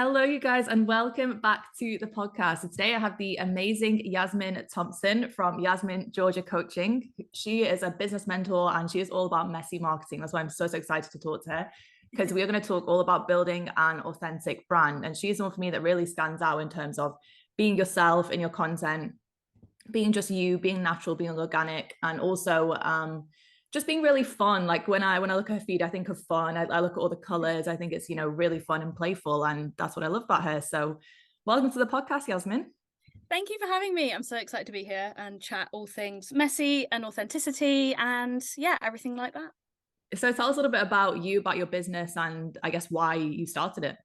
Hello, you guys, and welcome back to the podcast. So today I have the amazing Yasmin Thompson from Yasmin Georgia Coaching. She is a business mentor and she is all about messy marketing. That's why I'm so excited to talk to her because we're going to talk all about building an authentic brand. And she's one for me that really stands out in terms of being yourself in your content, being just you, being natural, being organic, and also just being really fun. Like when I look at her feed, I think of fun. I look at all the colors. I think it's really fun and playful, and that's what I love about her. So, welcome to the podcast, Yasmin. Thank you for having me. I'm so excited to be here and chat all things messy and authenticity and everything like that. So, tell us a little bit about you, about your business, and I guess why you started it.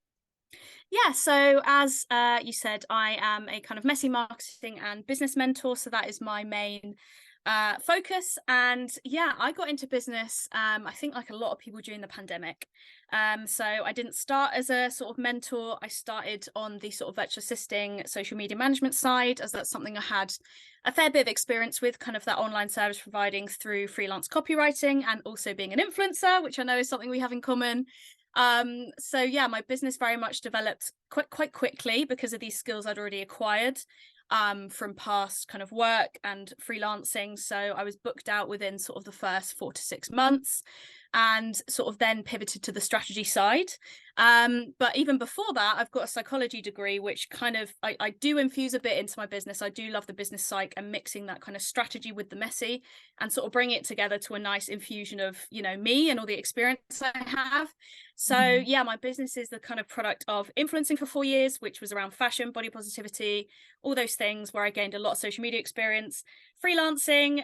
Yeah, so as you said, I am a kind of messy marketing and business mentor. So that is my main focus. And I got into business, I think like a lot of people during the pandemic. So I didn't start as a sort of mentor. I started on the sort of virtual assisting social media management side, as that's something I had a fair bit of experience with, kind of that online service providing through freelance copywriting and also being an influencer, which I know is something we have in common. My business very much developed quite quickly because of these skills I'd already acquired from past kind of work and freelancing. So I was booked out within sort of the first 4 to 6 months and sort of then pivoted to the strategy side. But even before that, I've got a psychology degree, which kind of I do infuse a bit into my business. I do love the business psych and mixing that kind of strategy with the messy and sort of bring it together to a nice infusion of, me and all the experience I have. So my business is the kind of product of influencing for 4 years, which was around fashion, body positivity, all those things where I gained a lot of social media experience, freelancing,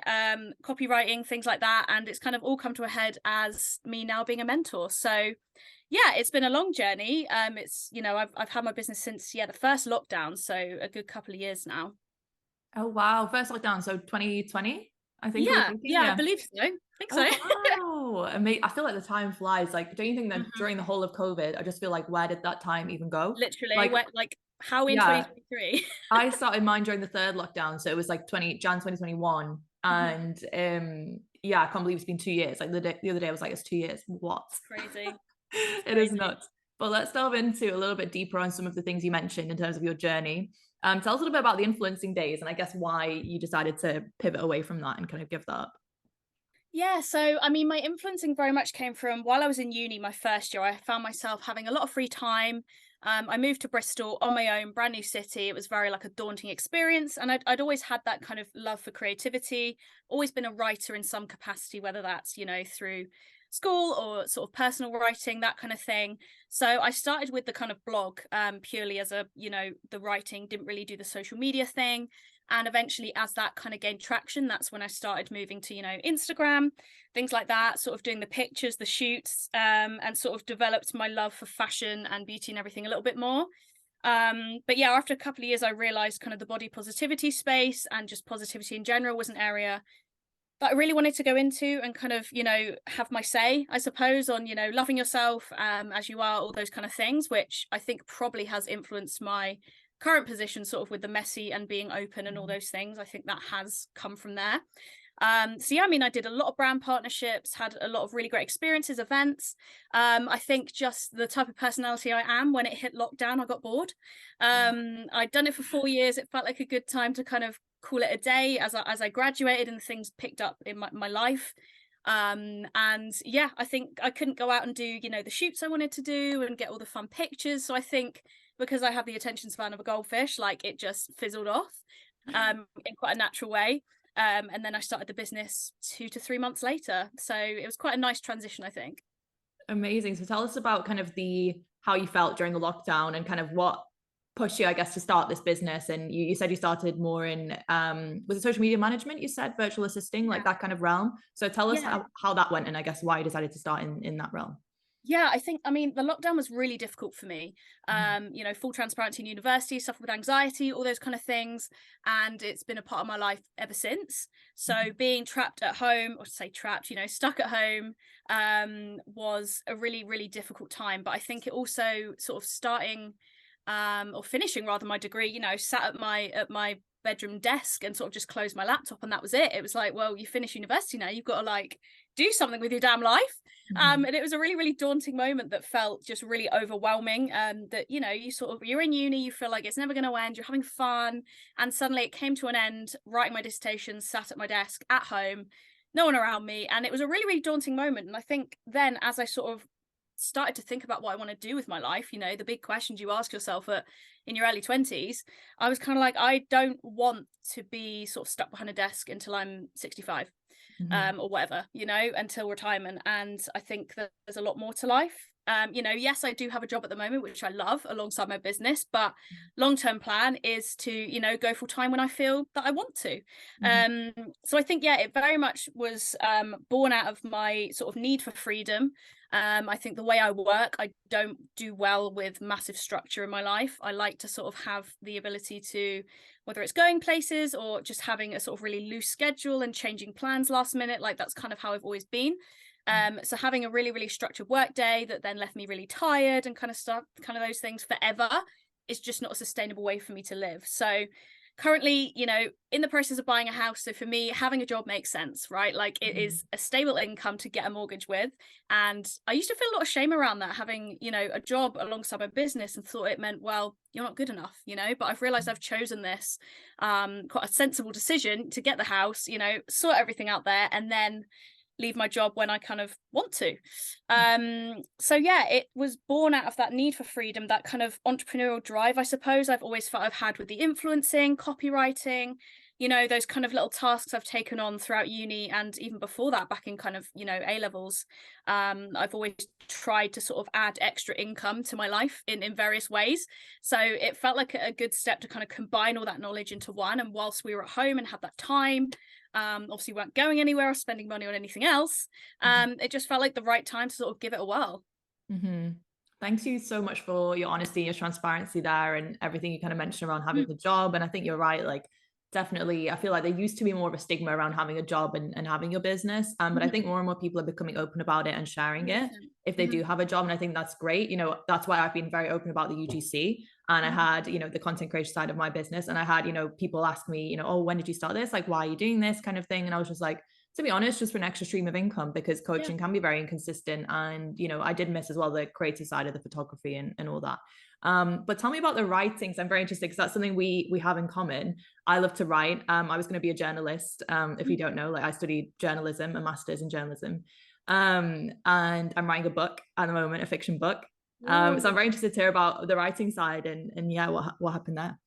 copywriting, things like that. And it's kind of all come to a head as me now being a mentor. So it's been a long journey. I've had my business since the first lockdown, so a good couple of years now. Oh wow, first lockdown, so 2020, I think. I believe so. I think so. Oh wow, I feel like the time flies. Like, don't you think that during the whole of COVID, I just feel like, where did that time even go? Literally, how in Yeah, 2023? I started mine during the third lockdown, so it was like Jan 2021, and I can't believe it's been 2 years. Like the other day, I was like, it's 2 years. What? It's crazy. It is nuts. But let's delve into a little bit deeper on some of the things you mentioned in terms of your journey. Tell us a little bit about the influencing days, and I guess why you decided to pivot away from that and kind of give that up. Yeah, so I mean, my influencing very much came from while I was in uni, my first year. I found myself having a lot of free time. I moved to Bristol on my own, brand new city. It was very like a daunting experience. And I'd always had that kind of love for creativity, always been a writer in some capacity, whether that's, through school or sort of personal writing, that kind of thing. So I started with the kind of blog purely as the writing, didn't really do the social media thing. And eventually, as that kind of gained traction, that's when I started moving to, Instagram, things like that, sort of doing the pictures, the shoots, and sort of developed my love for fashion and beauty and everything a little bit more. After a couple of years, I realized kind of the body positivity space and just positivity in general was an area that I really wanted to go into and kind of, have my say, I suppose, on, loving yourself as you are, all those kind of things, which I think probably has influenced my current position sort of with the messy and being open and all those things. I think that has come from there. I did a lot of brand partnerships, had a lot of really great experiences, events. I think just the type of personality I am, when it hit lockdown, I got bored. I'd done it for 4 years. It felt like a good time to kind of call it a day as I graduated and things picked up in my life. I think I couldn't go out and do, the shoots I wanted to do and get all the fun pictures. So I think because I have the attention span of a goldfish, like it just fizzled off in quite a natural way. And then I started the business 2 to 3 months later. So it was quite a nice transition, I think. Amazing. So tell us about kind of how you felt during the lockdown and kind of what pushed you, I guess, to start this business. And you said you started more in was it social media management? You said virtual assisting, like that kind of realm. So tell us how that went and I guess why you decided to start in that realm. Yeah, I mean, the lockdown was really difficult for me. Full transparency in university, suffered with anxiety, all those kind of things. And it's been a part of my life ever since. So being trapped at home, or to say trapped, stuck at home, was a really, really difficult time. But I think it also sort of starting or finishing rather my degree, sat at my bedroom desk and sort of just closed my laptop and that was it. It was like, well, you finish university now, you've got to like do something with your damn life. Mm-hmm. And it was a really, really daunting moment that felt just really overwhelming. That, you know, you're in uni, you feel like it's never going to end, you're having fun. And suddenly it came to an end, writing my dissertation, sat at my desk at home, no one around me. And it was a really, really daunting moment. And I think then as I sort of started to think about what I want to do with my life, you know, the big questions you ask yourself in your early 20s, I was kind of like, I don't want to be sort of stuck behind a desk until I'm 65. Mm-hmm. Or whatever, you know, until retirement. And I think that there's a lot more to life. You know, yes, I do have a job at the moment, which I love alongside my business, but long-term plan is to, you know, go full time when I feel that I want to. So I think, yeah, it very much was born out of my sort of need for freedom. I think the way I work, I don't do well with massive structure in my life. I like to sort of have the ability to, whether it's going places or just having a sort of really loose schedule and changing plans last minute, like that's kind of how I've always been. So having a really, really structured work day that then left me really tired and kind of stuff, kind of those things forever is just not a sustainable way for me to live. So currently, you know, in the process of buying a house. So for me, having a job makes sense, right? Like it is a stable income to get a mortgage with. And I used to feel a lot of shame around that, having, you know, a job alongside my business, and thought it meant, well, you're not good enough, you know, but I've realized I've chosen this quite a sensible decision to get the house, you know, sort everything out there, and then leave my job when I kind of want to. So yeah, it was born out of that need for freedom, that kind of entrepreneurial drive, I suppose, I've always felt I've had with the influencing, copywriting, you know, those kind of little tasks I've taken on throughout uni, and even before that, back in kind of, you know, A levels. I've always tried to sort of add extra income to my life in various ways. So it felt like a good step to kind of combine all that knowledge into one. And whilst we were at home and had that time, obviously weren't going anywhere or spending money on anything else, it just felt like the right time to sort of give it a whirl. Thanks you so much for your honesty, your transparency there, and everything you kind of mentioned around having a job. And I think you're right, like definitely I feel like there used to be more of a stigma around having a job and having your business, but I think more and more people are becoming open about it and sharing it if they do have a job. And I think that's great. You know, that's why I've been very open about the UGC. And I had, you know, the content creation side of my business, and I had, you know, people ask me, you know, oh, when did you start this, like why are you doing this kind of thing? And I was just like, to be honest, just for an extra stream of income, because coaching can be very inconsistent. And, you know, I did miss as well the creative side of the photography and all that. But tell me about the writing. So I'm very interested, because that's something we have in common. I love to write. I was going to be a journalist. If you don't know, like I studied journalism, a master's in journalism. And I'm writing a book at the moment, a fiction book. So I'm very interested to hear about the writing side and yeah, what happened there.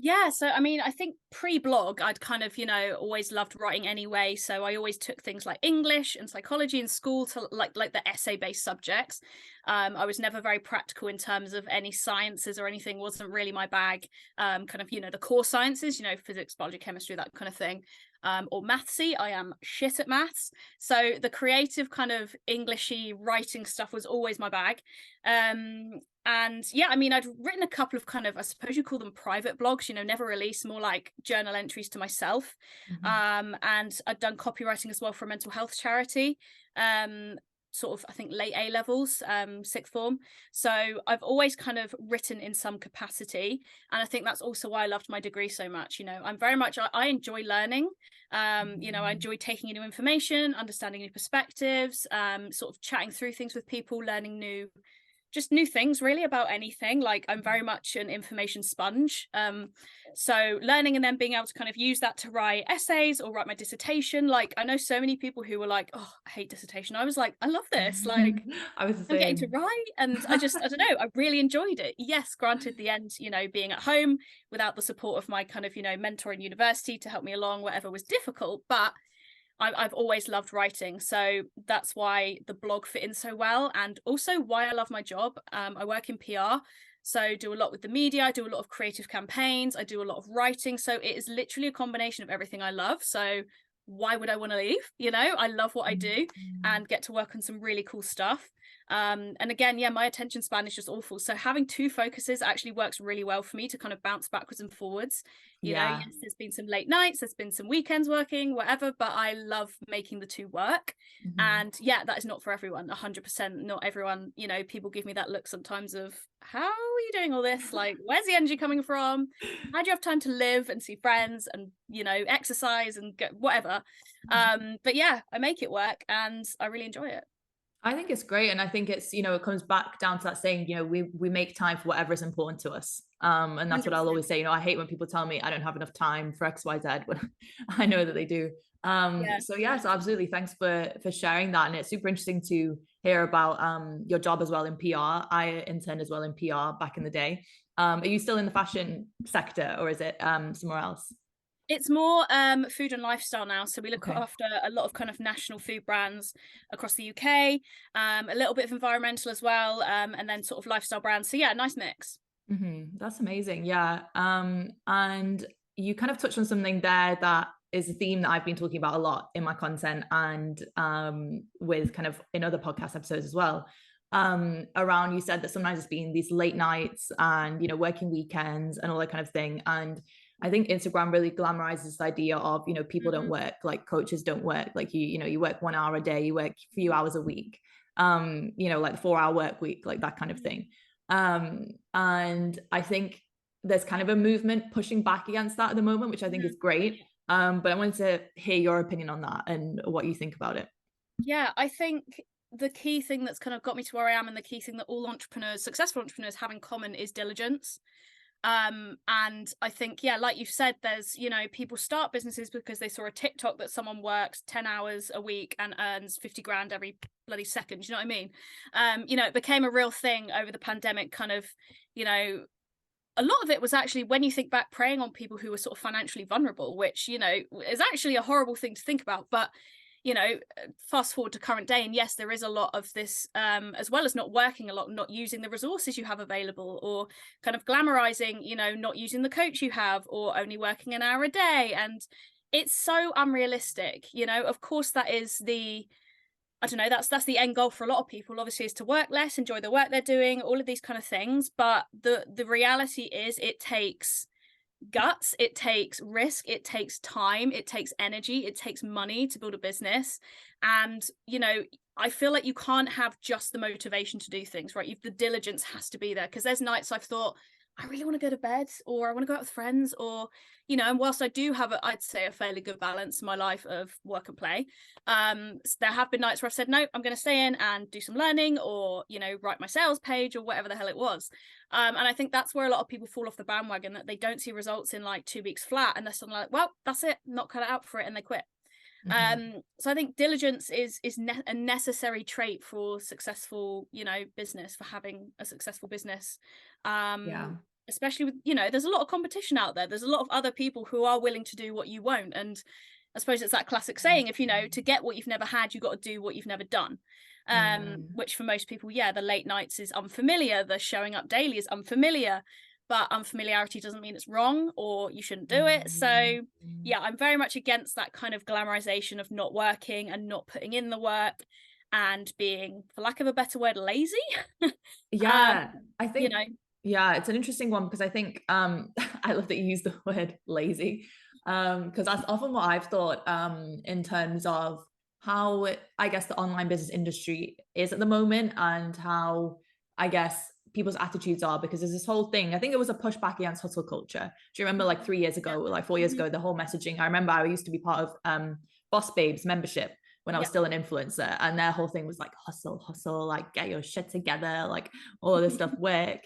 Yeah, so I mean, I think pre-blog, I'd kind of, you know, always loved writing anyway. So I always took things like English and psychology in school to like the essay-based subjects. I was never very practical in terms of any sciences or anything, wasn't really my bag. Kind of, you know, the core sciences, you know, physics, biology, chemistry, that kind of thing. Or mathsy. I am shit at maths. So the creative kind of Englishy writing stuff was always my bag. And yeah, I mean, I'd written a couple of kind of, I suppose you call them private blogs, you know, never released, more like journal entries to myself. And I'd done copywriting as well for a mental health charity. Sort of, I think, late A levels, sixth form. So I've always kind of written in some capacity. And I think that's also why I loved my degree so much. You know, I'm very much, I enjoy learning. You know, I enjoy taking in new information, understanding new perspectives, sort of chatting through things with people, learning new things really about anything. Like I'm very much an information sponge. So learning and then being able to kind of use that to write essays or write my dissertation. Like I know so many people who were like, oh, I hate dissertation. I was like, I love this. Like I was the I'm getting same. to write, and I don't know, I really enjoyed it. Yes, granted, the end, you know, being at home without the support of my kind of, you know, mentor in university to help me along, whatever was difficult, but I've always loved writing. So that's why the blog fit in so well, and also why I love my job. I work in PR, so do a lot with the media, I do a lot of creative campaigns, I do a lot of writing. So it is literally a combination of everything I love. So why would I want to leave? You know, I love what I do and get to work on some really cool stuff. And again, yeah, my attention span is just awful. So having two focuses actually works really well for me to kind of bounce backwards and forwards. You know, yes, there's been some late nights, there's been some weekends working, whatever, but I love making the two work. And yeah, that is not for everyone, 100%. Not everyone, you know, people give me that look sometimes of, how are you doing all this? Like, where's the energy coming from? How do you have time to live and see friends and, you know, exercise and go, whatever? But yeah, I make it work and I really enjoy it. I think it's great. And I think it's, you know, it comes back down to that saying, you know, we make time for whatever is important to us. And that's 100%. What I'll always say. You know, I hate when people tell me I don't have enough time for X, Y, Z when I know that they do. So absolutely. Thanks for sharing that. And it's super interesting to hear about your job as well in PR. I interned as well in PR back in the day. Are you still in the fashion sector, or is it somewhere else? It's more food and lifestyle now. So we look after a lot of kind of national food brands across the UK, a little bit of environmental as well, and then sort of lifestyle brands. So yeah, nice mix. That's amazing. Yeah. And you kind of touched on something there that is a theme that I've been talking about a lot in my content and with kind of in other podcast episodes as well. Around, you said that sometimes it's been these late nights and, you know, working weekends and all that kind of thing. And I think Instagram really glamorizes this idea of, you know, people don't work, like coaches don't work, like you know, you work 1 hour a day, you work a few hours a week, you know, like 4-hour work week, like that kind of thing. And I think there's kind of a movement pushing back against that at the moment, which I think is great. But I wanted to hear your opinion on that and what you think about it. Yeah, I think the key thing that's kind of got me to where I am, and the key thing that all entrepreneurs, successful entrepreneurs, have in common is diligence. And I think, yeah, like you've said, there's, you know, people start businesses because they saw a TikTok that someone works 10 hours a week and earns 50 grand every bloody second. You know what I mean? You know, it became a real thing over the pandemic, kind of, you know, a lot of it was actually, when you think back, preying on people who were sort of financially vulnerable, which, you know, is actually a horrible thing to think about. But you know, fast forward to current day, and yes, there is a lot of this, as well as not working a lot, not using the resources you have available, or kind of glamorizing, you know, not using the coach you have, or only working an hour a day. And it's so unrealistic, you know. Of course, that is the, I don't know, that's the end goal for a lot of people, obviously, is to work less, enjoy the work they're doing, all of these kind of things. But the reality is, it takes guts, it takes risk, it takes time, it takes energy, it takes money to build a business. And you know, I feel like you can't have just the motivation to do things, right? The diligence has to be there, because there's nights I've thought, I really want to go to bed, or I want to go out with friends, or, you know, and whilst I do have I'd say a fairly good balance in my life of work and play, there have been nights where I've said, no, I'm going to stay in and do some learning, or, you know, write my sales page, or whatever the hell it was. And I think that's where a lot of people fall off the bandwagon, that they don't see results in like 2 weeks flat, and they're suddenly like, well, that's it, not cut it out for it, and they quit. So I think diligence is a necessary trait for successful, you know, business, for having a successful business. Especially with, you know, there's a lot of competition out there, there's a lot of other people who are willing to do what you won't. And I suppose it's that classic saying, if, you know, to get what you've never had, you've got to do what you've never done. Which for most people, yeah, the late nights is unfamiliar, the showing up daily is unfamiliar, but unfamiliarity doesn't mean it's wrong or you shouldn't do it. So yeah, I'm very much against that kind of glamorization of not working and not putting in the work and being, for lack of a better word, lazy. I think, you know, yeah, it's an interesting one, because I think I love that you use the word lazy, because that's often what I've thought in terms of how I guess the online business industry is at the moment, and how I guess people's attitudes are, because there's this whole thing, I think it was a pushback against hustle culture. Do you remember, like 3 years ago, like 4 years ago, the whole messaging? I remember I used to be part of Boss Babes membership when I was still an influencer, and their whole thing was like hustle, like get your shit together, like all of this stuff, work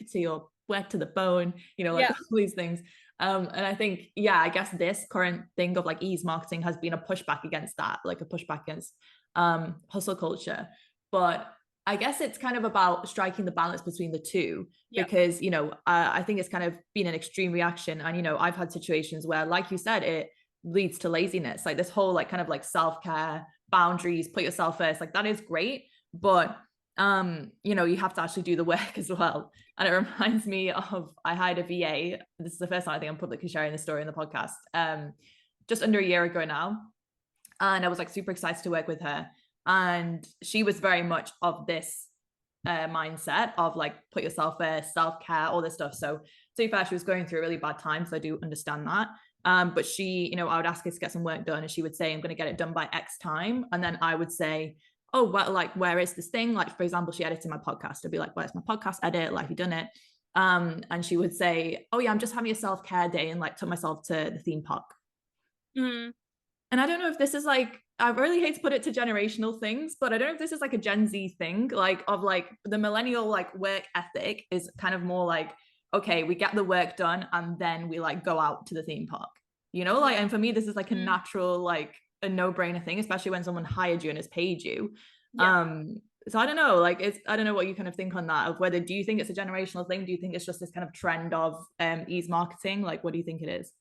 to the bone, you know, like all these things. And I think, yeah, I guess this current thing of like ease marketing has been a pushback against that, like a pushback against hustle culture. But I guess it's kind of about striking the balance between the two, because, you know, I think it's kind of been an extreme reaction. And, you know, I've had situations where, like you said, it leads to laziness, like this whole like kind of like self-care, boundaries, put yourself first, like that is great, but you know, you have to actually do the work as well. And it reminds me of, I hired a VA, this is the first time I think I'm publicly sharing this story in the podcast, just under a year ago now, and I was like super excited to work with her, and she was very much of this mindset of like put yourself first, self-care, all this stuff. So to be fair, she was going through a really bad time, so I do understand that. But she, you know, I would ask her to get some work done and she would say, I'm going to get it done by X time. And then I would say, oh, well, like, where is this thing? Like, for example, she edited my podcast. I'd be like, where's my podcast edit? Like, you done it? And she would say, oh yeah, I'm just having a self-care day, and like took myself to the theme park. And I don't know if this is like, I really hate to put it to generational things, but I don't know if this is like a Gen Z thing, like of like the millennial like work ethic is kind of more like, okay, we get the work done and then we like go out to the theme park, you know, like, and for me, this is like a natural, like a no-brainer thing, especially when someone hired you and has paid you. So I don't know, like I don't know what you kind of think on that, of whether, do you think it's a generational thing? Do you think it's just this kind of trend of ease marketing? Like, what do you think it is?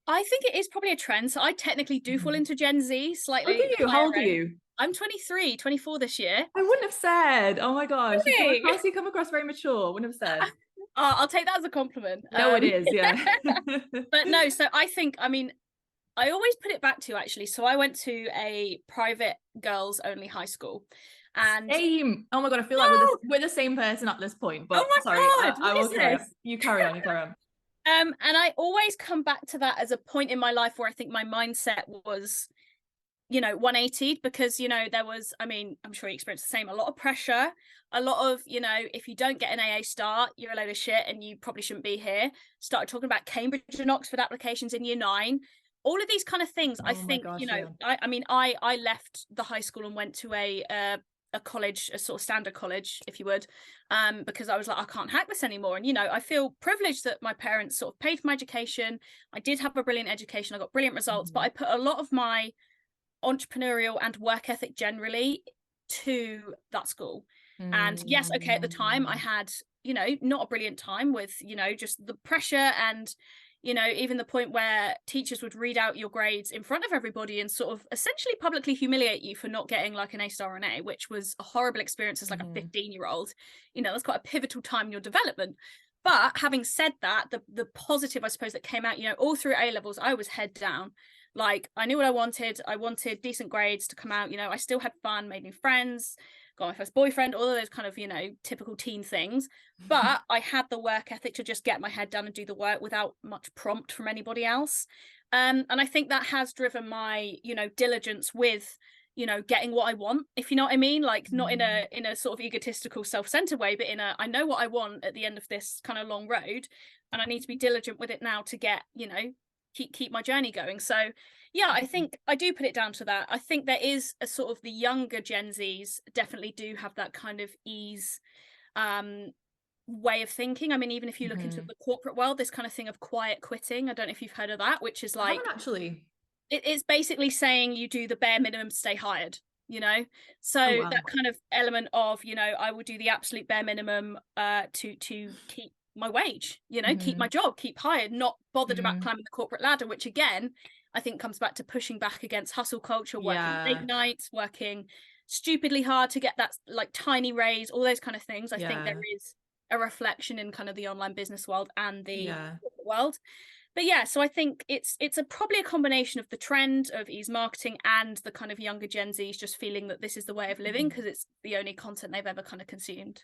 I think it is probably a trend. So I technically do fall into Gen Z slightly. Oh, do you? How old are you? I'm 23, 24 this year. I wouldn't have said. Oh my gosh. Really? You come across very mature. Wouldn't have said. I'll take that as a compliment. No, it is, yeah. But no, so I think, I mean, I always put it back to actually. So I went to a private girls only high school. And same. Oh my God, I feel like we're the same person at this point. But sorry, I will carry on. You carry on. And I always come back to that as a point in my life where I think my mindset was, you know, 180'd, because, you know, there was, I mean, I'm sure you experienced the same, a lot of pressure, a lot of, you know, if you don't get an AA star, you're a load of shit and you probably shouldn't be here. Started talking about Cambridge and Oxford applications in year 9. All of these kind of things, I think, gosh, you know, yeah. I mean, I left the high school and went to a college, a sort of standard college, if you would, because I was like, I can't hack this anymore. And, you know, I feel privileged that my parents sort of paid for my education. I did have a brilliant education. I got brilliant results, but I put a lot of my entrepreneurial and work ethic generally to that school. And yes, okay, at the time I had, you know, not a brilliant time with, you know, just the pressure and, you know, even the point where teachers would read out your grades in front of everybody and sort of essentially publicly humiliate you for not getting like an A star or an A, which was a horrible experience as like a 15-year-old. You know, that's quite a pivotal time in your development. But having said that, the positive, I suppose, that came out, you know, all through A levels, I was head down. Like, I knew what I wanted. I wanted decent grades to come out. You know, I still had fun, made new friends, got my first boyfriend, all of those kind of, you know, typical teen things. But I had the work ethic to just get my head down and do the work without much prompt from anybody else. And I think that has driven my, you know, diligence with, you know, getting what I want, if you know what I mean, like not in a sort of egotistical, self-centered way, but in a, I know what I want at the end of this kind of long road, and I need to be diligent with it now to get, you know, keep my journey going. So yeah, I think I do put it down to that. I think there is a sort of, the younger Gen Zs definitely do have that kind of ease way of thinking. I mean, even if you look into the corporate world, this kind of thing of quiet quitting, I don't know if you've heard of that, which is like, actually, it's basically saying you do the bare minimum to stay hired, you know. So that kind of element of, you know, I will do the absolute bare minimum to keep my wage, you know, keep my job, keep hired, not bothered about climbing the corporate ladder, which again I think comes back to pushing back against hustle culture, working late nights, working stupidly hard to get that like tiny raise, all those kind of things. I think there is a reflection in kind of the online business world and the corporate world. But yeah, so I think it's probably a combination of the trend of ease marketing and the kind of younger Gen Zs just feeling that this is the way of living because it's the only content they've ever kind of consumed.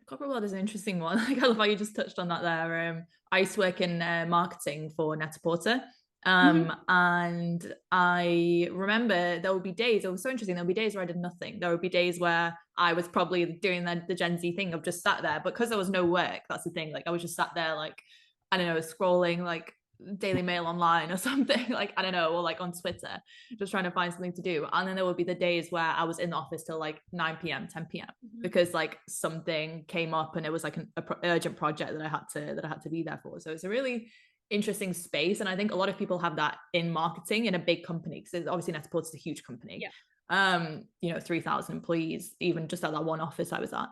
Corporate world is an interesting one. Like, I love how you just touched on that there. I used to work in marketing for Net-a-Porter. And I remember there would be days, it was so interesting, there would be days where I did nothing. There would be days where I was probably doing the Gen Z thing of just sat there, but because there was no work, that's the thing, like I was just sat there, like, I don't know, scrolling like Daily Mail online or something, like, I don't know, or like on Twitter, just trying to find something to do. And then there would be the days where I was in the office till like 9 p.m 10 p.m because like something came up and it was like an urgent project that I had to be there for. So it's a really interesting space, and I think a lot of people have that in marketing in a big company, because obviously Net-a-Porter is a huge company. You know, 3,000 employees, even just at that one office I was at.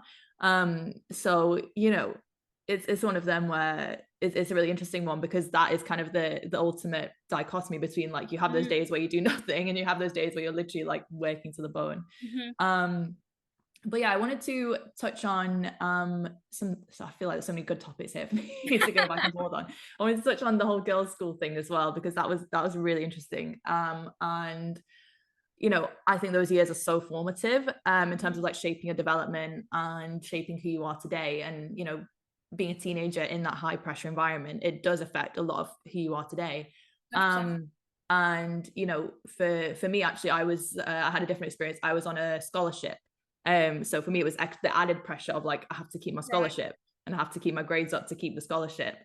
So, you know, it's one of them where it's a really interesting one, because that is kind of the ultimate dichotomy between, like, you have those days where you do nothing and you have those days where you're literally like working to the bone. But yeah, I wanted to touch on so I feel like there's so many good topics here for me to go back and forth on. I wanted to touch on the whole girls' school thing as well, because that was really interesting. And you know, I think those years are so formative in terms of like shaping your development and shaping who you are today. And, you know, being a teenager in that high pressure environment, it does affect a lot of who you are today. 100%. And, you know, for me, actually, I had a different experience. I was on a scholarship. So for me, it was the added pressure of like, I have to keep my Right. scholarship and I have to keep my grades up to keep the scholarship.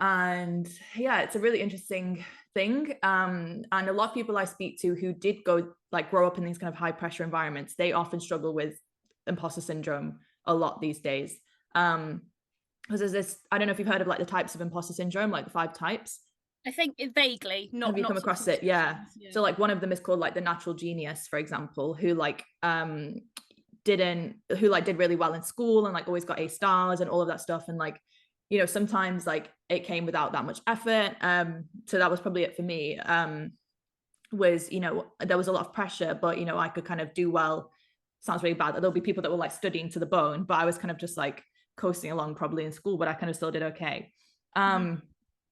And yeah, it's a really interesting thing. And a lot of people I speak to who did grow up in these kind of high pressure environments, they often struggle with imposter syndrome a lot these days. Because there's this, I don't know if you've heard of like the types of imposter syndrome, like the 5 types. I think it vaguely, Have you come sort of across it? Yeah. yeah. So like one of them is called like the natural genius, for example, who did really well in school and like always got A stars and all of that stuff. And like, you know, sometimes like it came without that much effort. So that was probably it for me. Was, you know, there was a lot of pressure, but you know, I could kind of do well. Sounds really bad. There'll be people that were like studying to the bone, but I was kind of just like coasting along probably in school, but I kind of still did okay.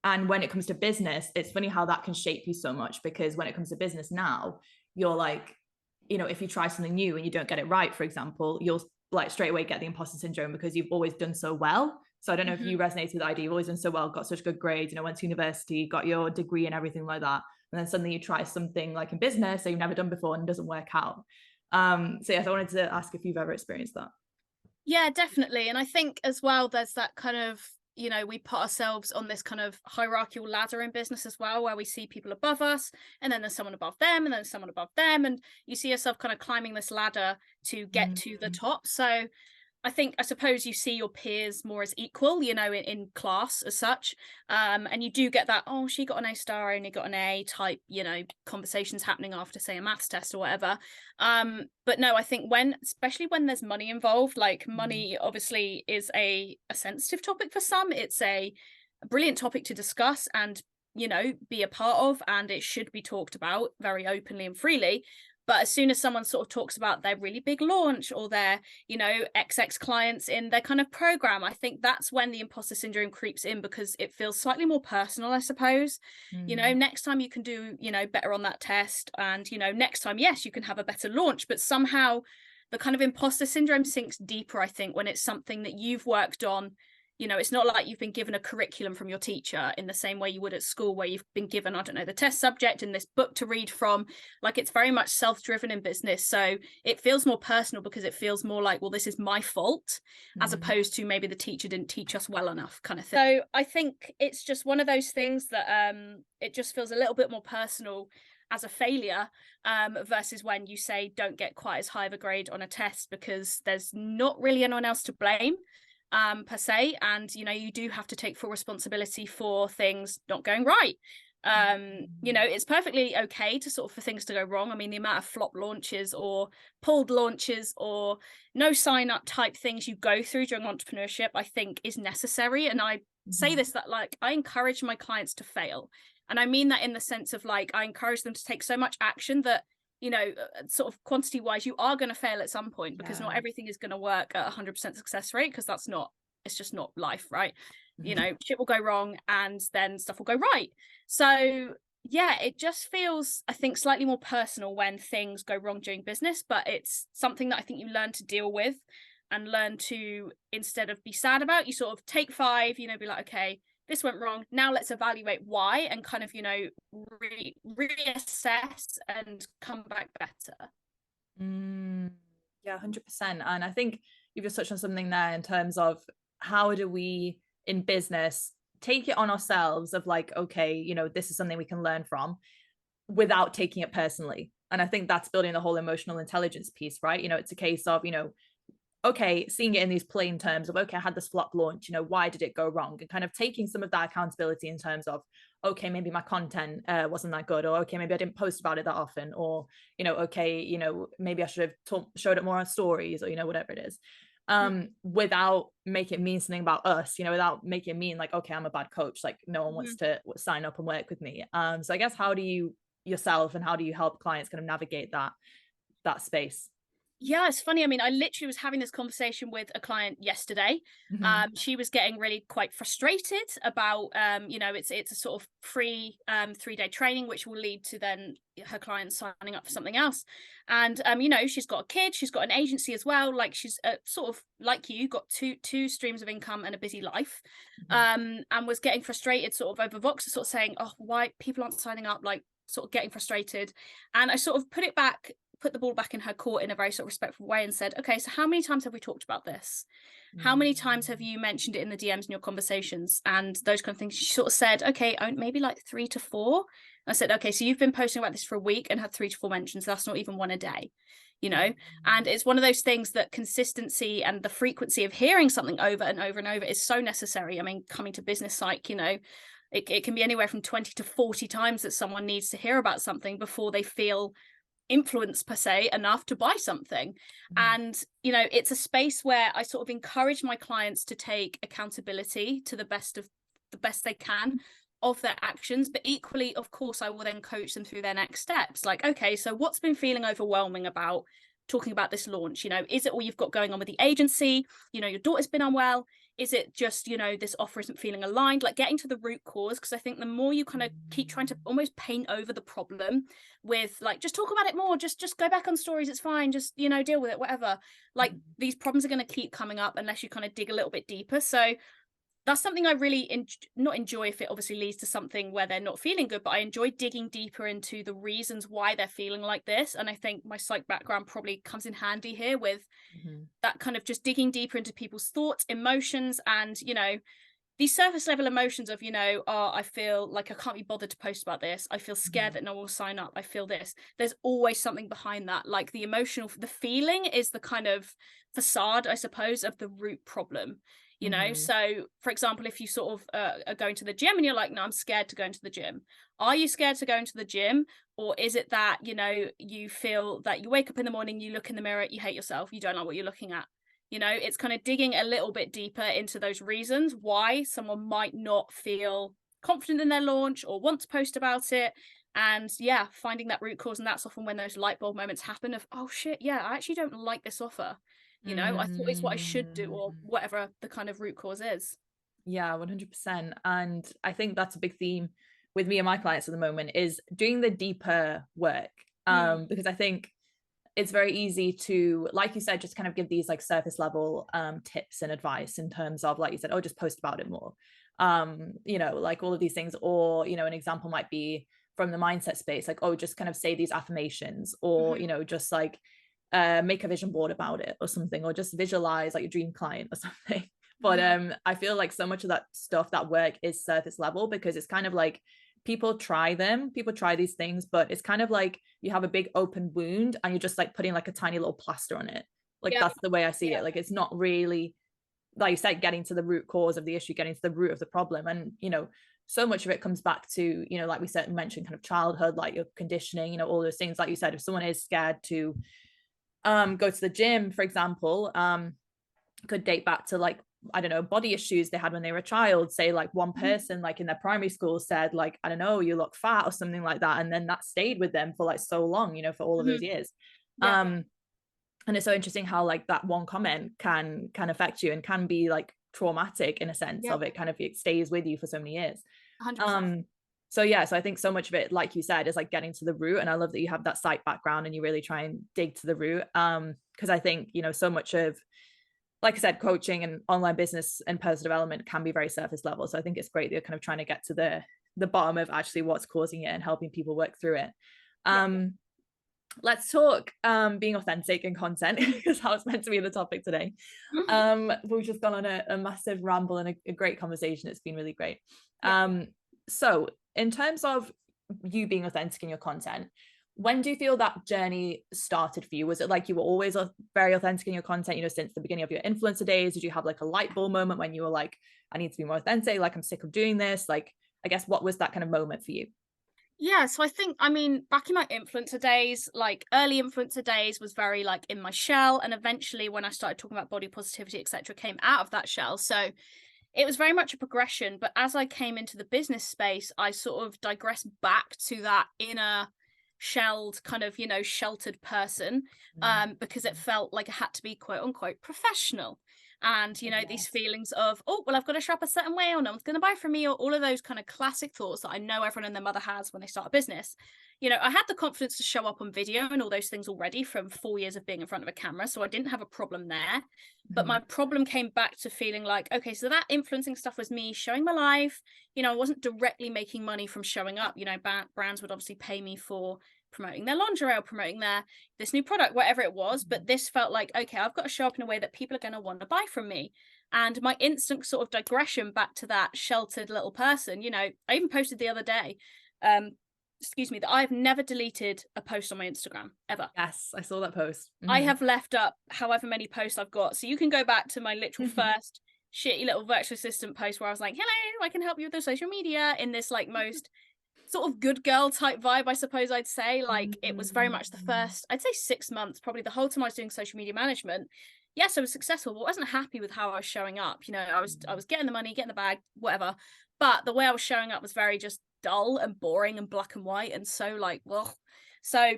And when it comes to business, it's funny how that can shape you so much, because when it comes to business now, you're like, you know, if you try something new and you don't get it right, for example, you'll like straight away get the imposter syndrome because you've always done so well. So I don't know if you resonate with the idea. You've always done so well, got such good grades, you know, went to university, got your degree and everything like that. And then suddenly you try something like in business that you've never done before and it doesn't work out. So yes, I wanted to ask if you've ever experienced that. Yeah, definitely. And I think as well, there's that kind of, you know, we put ourselves on this kind of hierarchical ladder in business as well, where we see people above us and then there's someone above them and then someone above them. And you see yourself kind of climbing this ladder to get to the top. So I suppose you see your peers more as equal, you know, in class as such. And you do get that, oh, she got an A star, I only got an A type, you know, conversations happening after, say, a maths test or whatever. But no, I think especially when there's money involved, like money obviously is a sensitive topic for some. It's a brilliant topic to discuss and, you know, be a part of, and it should be talked about very openly and freely. But as soon as someone sort of talks about their really big launch or their, you know, XX clients in their kind of program, I think that's when the imposter syndrome creeps in, because it feels slightly more personal, I suppose. You know, next time you can do, you know, better on that test. And, you know, next time, yes, you can have a better launch. But somehow the kind of imposter syndrome sinks deeper, I think, when it's something that you've worked on. You know, it's not like you've been given a curriculum from your teacher in the same way you would at school, where you've been given, I don't know, the test subject and this book to read from. Like, it's very much self-driven in business. So it feels more personal because it feels more like, well, this is my fault, as opposed to maybe the teacher didn't teach us well enough kind of thing. So I think it's just one of those things that it just feels a little bit more personal as a failure, versus when you say don't get quite as high of a grade on a test, because there's not really anyone else to blame. Per se, and you know, you do have to take full responsibility for things not going right. You know, it's perfectly okay to sort of for things to go wrong. I mean, the amount of flop launches or pulled launches or no sign up type things you go through during entrepreneurship, I think is necessary. And I say this, that like I encourage my clients to fail, and I mean that in the sense of like I encourage them to take so much action that, you know, sort of quantity wise, you are going to fail at some point, because not everything is going to work at 100% success rate, because it's just not life, right? You know, shit will go wrong and then stuff will go right. So yeah, it just feels, I think, slightly more personal when things go wrong during business, but it's something that I think you learn to deal with and learn to, instead of be sad about, you sort of take 5, you know, be like, okay, this went wrong, now let's evaluate why, and kind of, you know, reassess and come back better. Yeah, 100%. And I think you've just touched on something there in terms of how do we in business take it on ourselves of like, okay, you know, this is something we can learn from without taking it personally. And I think that's building the whole emotional intelligence piece, right? You know, it's a case of, you know, okay, seeing it in these plain terms of, okay, I had this flop launch, you know, why did it go wrong? And kind of taking some of that accountability in terms of, okay, maybe my content wasn't that good, or okay, maybe I didn't post about it that often, or, you know, okay, you know, maybe I should have showed it more on stories, or, you know, whatever it is, without making it mean something about us, you know, without making it mean like, okay, I'm a bad coach, like no one wants to sign up and work with me. So I guess how do you yourself and how do you help clients kind of navigate that space? Yeah, it's funny. I mean, I literally was having this conversation with a client yesterday. Mm-hmm. She was getting really quite frustrated about, it's a sort of free 3-day training, which will lead to then her client signing up for something else. And she's got a kid, she's got an agency as well. Like she's sort of like you, got two streams of income and a busy life. And was getting frustrated sort of over Vox, sort of saying, oh, why people aren't signing up, like sort of getting frustrated. And I sort of put the ball back in her court in a very sort of respectful way and said, okay, so how many times have we talked about this? How many times have you mentioned it in the DMs in your conversations and those kind of things? She sort of said, okay, maybe like 3 to 4. I said, okay, so you've been posting about this for a week and had 3 to 4 mentions. That's not even one a day, and it's one of those things that consistency and the frequency of hearing something over and over and over is so necessary. I mean, coming to business psych, it can be anywhere from 20 to 40 times that someone needs to hear about something before they feel influence per se enough to buy something. And it's a space where I sort of encourage my clients to take accountability to the best they can of their actions, but equally, of course, I will then coach them through their next steps. Like, okay, so what's been feeling overwhelming about talking about this launch? Is it all you've got going on with the agency? Your daughter's been unwell. Is it just, this offer isn't feeling aligned? Like getting to the root cause, because I think the more you kind of keep trying to almost paint over the problem with like, just talk about it more, just go back on stories, it's fine, just, deal with it, whatever. Like these problems are going to keep coming up unless you kind of dig a little bit deeper. So that's something I really not enjoy if it obviously leads to something where they're not feeling good, but I enjoy digging deeper into the reasons why they're feeling like this. And I think my psych background probably comes in handy here with that kind of just digging deeper into people's thoughts, emotions, and, these surface level emotions of, I feel like I can't be bothered to post about this. I feel scared that no one will sign up. I feel this. There's always something behind that. Like the feeling is the kind of facade, I suppose, of the root problem. So for example, if you sort of are going to the gym and you're like, no, I'm scared to go into the gym. Are you scared to go into the gym? Or is it that, you feel that you wake up in the morning, you look in the mirror, you hate yourself, you don't like what you're looking at? It's kind of digging a little bit deeper into those reasons why someone might not feel confident in their launch or want to post about it. And yeah, finding that root cause. And that's often when those light bulb moments happen of, oh shit, yeah, I actually don't like this offer. I thought it's what I should do, or whatever the kind of root cause is. Yeah, 100%. And I think that's a big theme with me and my clients at the moment is doing the deeper work. Because I think it's very easy to, like you said, just kind of give these like surface level tips and advice in terms of, like you said, oh, just post about it more. Like all of these things, or, an example might be from the mindset space, like, oh, just kind of say these affirmations, or, just like make a vision board about it or something, or just visualize like your dream client or something. But I feel like so much of that stuff, that work is surface level, because it's kind of like people try these things, but it's kind of like you have a big open wound and you're just like putting like a tiny little plaster on it. Like that's the way I see it. Like it's not really, like you said, getting to the root cause of the issue, getting to the root of the problem. And so much of it comes back to, like we said, mentioned kind of childhood, like your conditioning, all those things. Like you said, if someone is scared to go to the gym, for example, could date back to like, I don't know, body issues they had when they were a child. Say like one person like in their primary school said like, I don't know, you look fat or something like that, and then that stayed with them for like so long, for all of those years. And it's so interesting how like that one comment can affect you and can be like traumatic in a sense of it kind of, it stays with you for so many years. 100%. So I think so much of it, like you said, is like getting to the root. And I love that you have that psych background and you really try and dig to the root. Because I think, so much of, like I said, coaching and online business and personal development can be very surface level. So I think it's great that you're kind of trying to get to the bottom of actually what's causing it and helping people work through it. Let's talk being authentic in content, because that was meant to be the topic today. We've just gone on a massive ramble and a great conversation. It's been really great. So in terms of you being authentic in your content, when do you feel that journey started for you? Was it like you were always very authentic in your content, since the beginning of your influencer days? Did you have like a light bulb moment when you were like, I need to be more authentic, like I'm sick of doing this? Like, I guess, what was that kind of moment for you? Yeah, so I think, back in my influencer days, like early influencer days was very like in my shell. And eventually when I started talking about body positivity, etc., came out of that shell. So it was very much a progression. But as I came into the business space, I sort of digressed back to that inner shelled kind of, sheltered person, because it felt like I had to be quote unquote professional. And, these feelings of, oh, well, I've got to show up a certain way, or no one's going to buy from me, or all of those kind of classic thoughts that I know everyone and their mother has when they start a business. I had the confidence to show up on video and all those things already from 4 years of being in front of a camera. So I didn't have a problem there. But my problem came back to feeling like, okay, so that influencing stuff was me showing my life. I wasn't directly making money from showing up. Brands would obviously pay me for promoting their lingerie or promoting this new product, whatever it was. But this felt like, okay, I've got to show up in a way that people are going to want to buy from me. And my instant sort of digression back to that sheltered little person, I even posted the other day, that I've never deleted a post on my Instagram ever. Yes, I saw that post. I have left up however many posts I've got. So you can go back to my literal first shitty little virtual assistant post where I was like, hello, I can help you with the social media, in this like most sort of good girl type vibe, I suppose I'd say. Like it was very much the first, I'd say 6 months, probably the whole time I was doing social media management. Yes, I was successful, but I wasn't happy with how I was showing up. I was getting the money, getting the bag, whatever. But the way I was showing up was very just dull and boring and black and white, and so like, well, so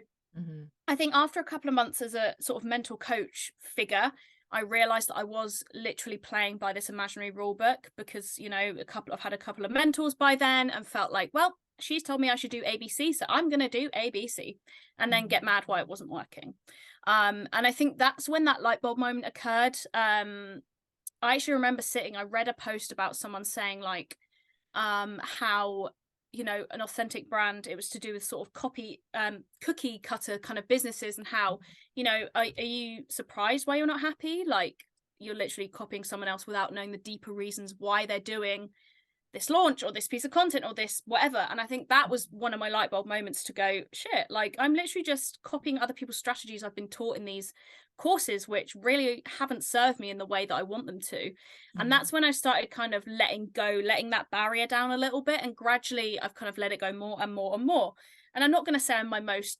I think after a couple of months as a sort of mental coach figure, I realized that I was literally playing by this imaginary rule book, because I've had a couple of mentors by then and felt like, well, she's told me I should do ABC, so I'm gonna do ABC, and then get mad why it wasn't working. And I think that's when that light bulb moment occurred. I actually remember I read a post about someone saying like how an authentic brand, it was to do with sort of cookie cutter kind of businesses, and how are you surprised why you're not happy? Like you're literally copying someone else without knowing the deeper reasons why they're doing this launch or this piece of content or this whatever. And I think that was one of my light bulb moments to go, shit, like I'm literally just copying other people's strategies I've been taught in these courses, which really haven't served me in the way that I want them to. And that's when I started kind of letting that barrier down a little bit, and gradually I've kind of let it go more and more and more. And I'm not going to say I'm my most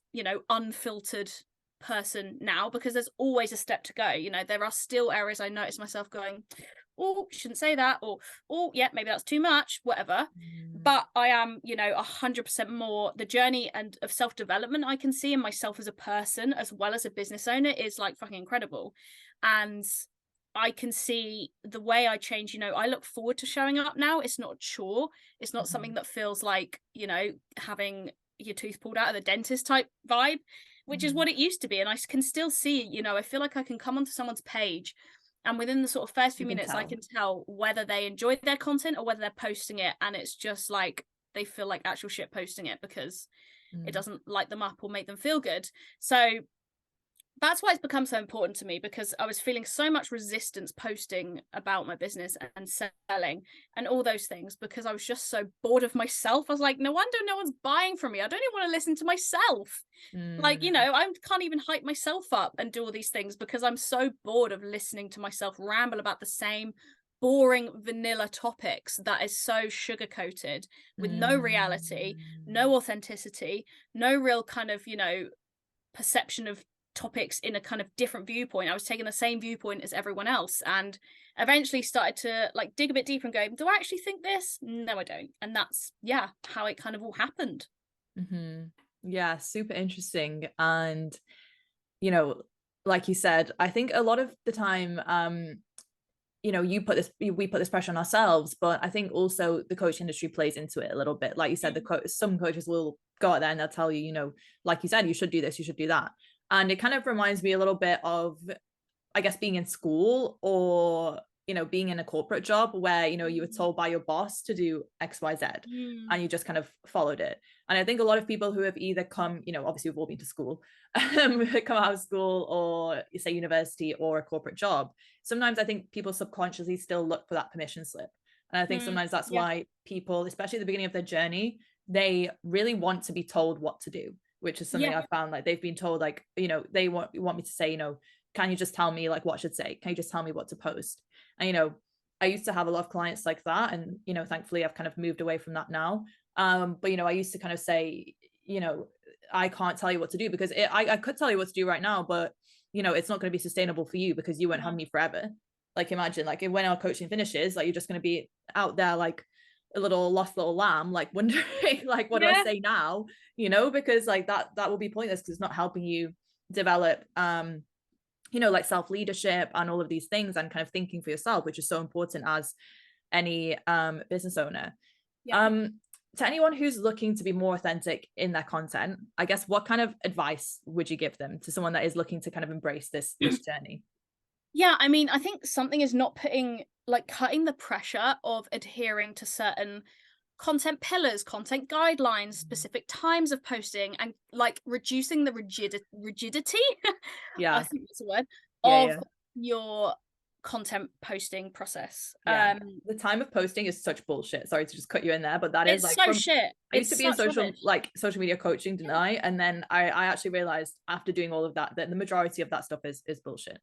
unfiltered person now, because there's always a step to go. There are still areas I notice myself going, oh, shouldn't say that, or oh yeah, maybe that's too much, whatever. But I am 100% more, the journey and of self-development I can see in myself as a person as well as a business owner is like fucking incredible. And I can see the way I change. I look forward to showing up now. It's not a chore. It's not something that feels like having your tooth pulled out of the dentist type vibe, which is what it used to be. And I can still see, I feel like I can come onto someone's page, and within the sort of first few minutes, I can tell whether they enjoyed their content or whether they're posting it, and it's just like they feel like actual shit posting it because it doesn't light them up or make them feel good. So that's why it's become so important to me, because I was feeling so much resistance posting about my business and selling and all those things, because I was just so bored of myself. I was like, no wonder no one's buying from me. I don't even want to listen to myself. Like, I can't even hype myself up and do all these things because I'm so bored of listening to myself ramble about the same boring vanilla topics that is so sugar coated with no reality, no authenticity, no real kind of, perception of topics in a kind of different viewpoint. I was taking the same viewpoint as everyone else, and eventually started to like dig a bit deeper and go, do I actually think this? No, I don't. And that's how it kind of all happened. Yeah, super interesting. And like you said, I think a lot of the time we put this pressure on ourselves, but I think also the coach industry plays into it a little bit. Like you said, some coaches will go out there and they'll tell you, like you said, you should do this, you should do that. And it kind of reminds me a little bit of, I guess, being in school or, being in a corporate job where, you were told by your boss to do X, Y, Z, and you just kind of followed it. And I think a lot of people who have either come, obviously we've all been to school, come out of school or say university or a corporate job. Sometimes I think people subconsciously still look for that permission slip. And I think sometimes that's why people, especially at the beginning of their journey, they really want to be told what to do, which is something I found. Like they've been told, like, they want me to say, can you just tell me like what I should say? Can you just tell me what to post? And, I used to have a lot of clients like that. And, thankfully I've kind of moved away from that now. But, I used to kind of say, I can't tell you what to do because I could tell you what to do right now, but, it's not going to be sustainable for you because you won't have me forever. Like imagine like when our coaching finishes, like you're just going to be out there like a lost little lamb, like wondering like, what do I say now, because like that will be pointless, because it's not helping you develop like self-leadership and all of these things, and kind of thinking for yourself, which is so important as any business owner. To anyone who's looking to be more authentic in their content, I guess, what kind of advice would you give them, to someone that is looking to kind of embrace this journey? Yeah, I mean, I think something is not cutting the pressure of adhering to certain content pillars, content guidelines, specific times of posting, and like reducing the rigidity I think that's a word, of your content posting process. The time of posting is such bullshit. Sorry to just cut you in there, but that is like, so shit. I used to be in social media coaching, didn't I? And then I actually realized after doing all of that the majority of that stuff is bullshit.